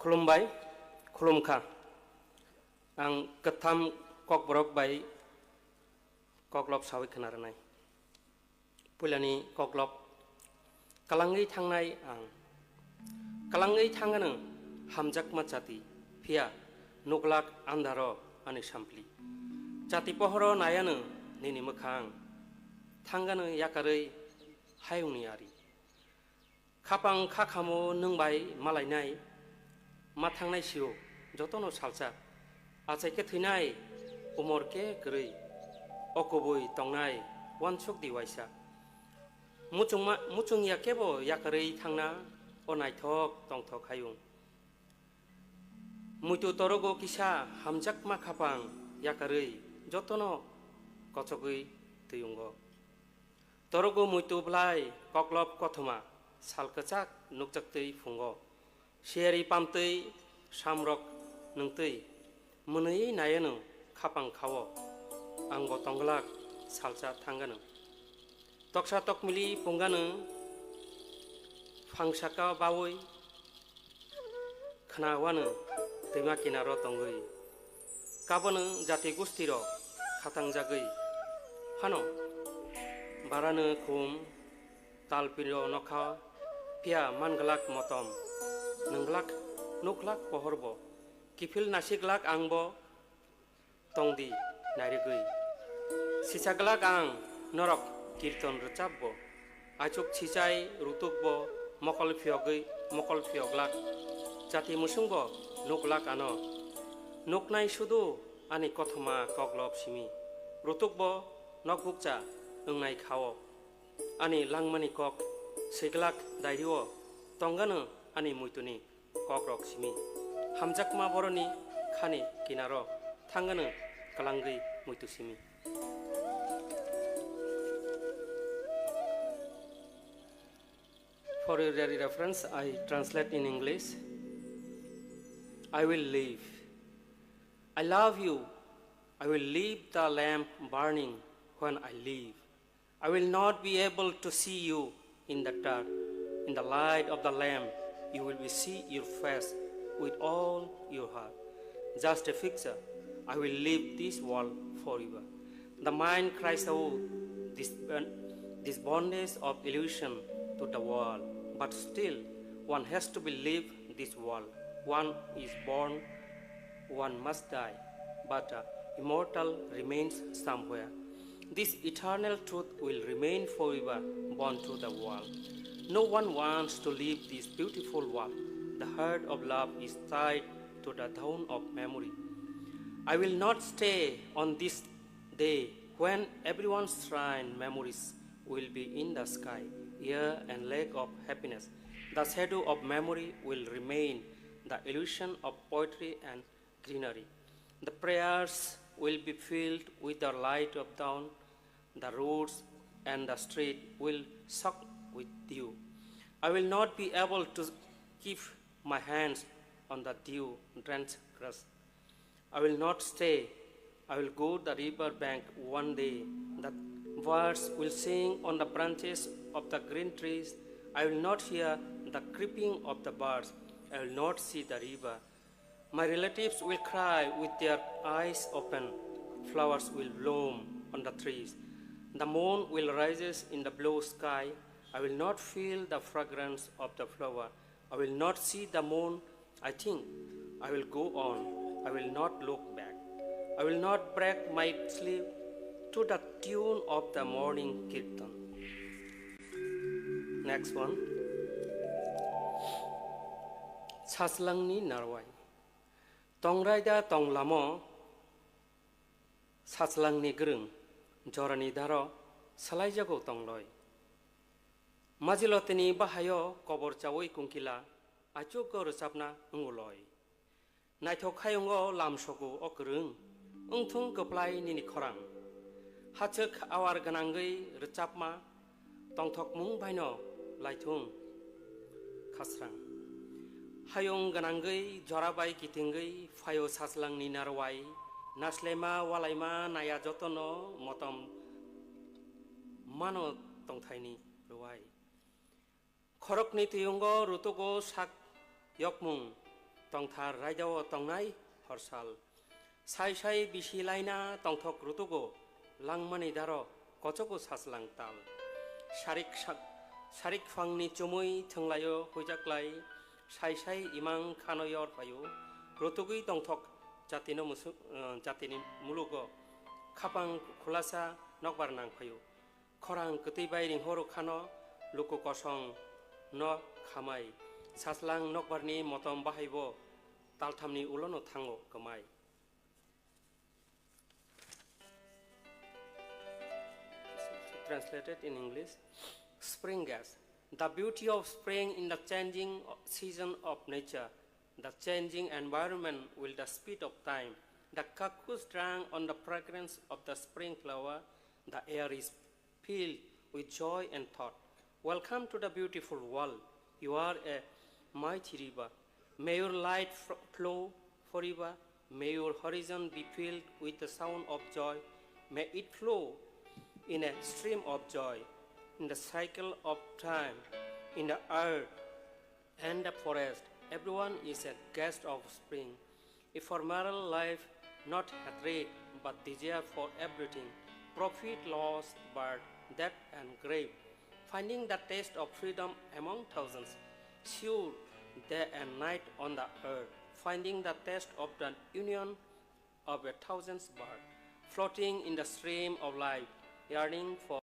खुलुमबाय खुलुमखा आं गोथाम कक-बर'क बाय कक-लब सावै खोनारनाय पुलानि कक-लब कालाङै थांनाय आं कालाङै थाङानो हामजाक मा जाति फिया नुगलाक आन्धार आनि सामप्लि जाति पहर नायानो निनि मोखां थांगानो याकारै हायुंनि आरि खापां खाखामो नोंबाय मालायनाय मा थांनाय सिउ जतनो सालसा आचाइके थैनाय उमरके गोरै अकबुइ तंनाय वानसुक दिवाइसा मुचुंया केबो याकारै थांना अनायथक तंथक हायुं मुइतु तरगो किसा हामजाक मा खापां याकारै जतनो कचगै तयुंग तरगो मुइतु ब्लाय कक-लब कथमा सालकचाक नुकजाक्तै फुंग शेरी पामतै सामरक नोंतै मोनै नायानो खापां खावो आंबो तंगलाक सालसा थांगानो तक्सा तकमिलि पुंगानो फांसाका बावै खनावानो दैमा किनार तंगै काबनो जाति गुस्तिर खातां जागै हानो बारानो खुम तालपिरो नखा पिया मानगलाक मतम नोंगलाक नुगलाक पहरबो किफिल नासिगलाक आंबो तंदी नायरिगै सिसागलाक आं नरक कीर्तन रचाबबो आचुक छिचाय रुतुकबो मकल फियगलाक जाति मुसुंबो नुगलाक आनो नुकनाय सुदु आनि कथमा कक-लब सिमी रुतुकबो नकबुकचा ओंनाय खाओ आनि लांमानि कक सैगलाक दायरिओ तंगानो आनि मुइतुनि कक-रक सिमी हामजाकमा बरनि खानि किनारो थांगानो कालांगै मुइतु Simi For your reference, I translate in English. I will live. I love you. I will leave the lamp burning when I leave. I will not be able to see you in the dark. In the light of the lamp, you will be see your face with all your heart. Just a picture. I will leave this world forever. The mind cries out this bondage of illusion to the world, but still one has to believe this world. One is born, one must die, but immortal remains somewhere. This eternal truth will remain forever born to the world. No one wants to leave this beautiful world. The heart of love is tied to the dawn of memory. I will not stay on this day when everyone's shrine memories will be in the sky, air and lake of happiness. The shadow of memory will remain, the illusion of poetry and greenery. The prayers will be filled with the light of dawn. The roads and the street will soak with dew. I will not be able to keep my hands on the dew-drenched grass. I will not stay. I will go to the river bank one day. The birds will sing on the branches of the green trees. I will not hear the creeping of the birds. I will not see the river. My relatives will cry with their eyes open. Flowers will bloom on the trees. The moon will rise in the blue sky. I will not feel the fragrance of the flower. I will not see the moon. I think I will go on. I will not look back. I will not break my sleep to the tune of the morning kirtan. Next one. Saslangni narwai. Tongraida tonglamo saslangni gerung jorani daro salaijago tongloi. Majilotini bahayo kobor chawoi kungkila achugo resapna nguloi. Naithok khayungo lamsogo okrung ungthung keplai nini khorang. Hachek awar ganangai recapma tongthok mung baino laithung khasrang. Hayung ganangai jorabai kitingai fayo saslangni narwai naslema walaima naya jotono motom mano tongthaini ruwai. Khorokni tuyungo rutugo sak yokmung tongthar raijao tongnai horsal sai sai bisilaina tongthok rutugo langmani daro kochoko saslang tal sarik phangni chumui thanglayo hujaklai sai sai imang khanoyor payo rutugui tongthok jatini mulugo khapang khulasa nokbar nang payo khorang kutui bairing horo khano luku kosong no khamai saslang nokbarni motom bahaibo talthamni ulono thango kamai. Translated in English. Spring gas. The beauty of spring in the changing season of nature, the changing environment with the speed of time. The cuckoos drank on the fragrance of the spring flower. The air is filled with joy and thought. Welcome to the beautiful world. You are a mighty river. May your light flow forever. May your horizon be filled with the sound of joy. May it flow in a stream of joy, in the cycle of time, in the earth and the forest. Everyone is a guest of spring. Ephemeral life, not hatred, but desire for everything. Profit, loss, birth, death, and grave. Finding the taste of freedom among thousands. Sure, day and night on the earth. Finding the taste of the union of a thousand's birth. Floating in the stream of life. Yearning for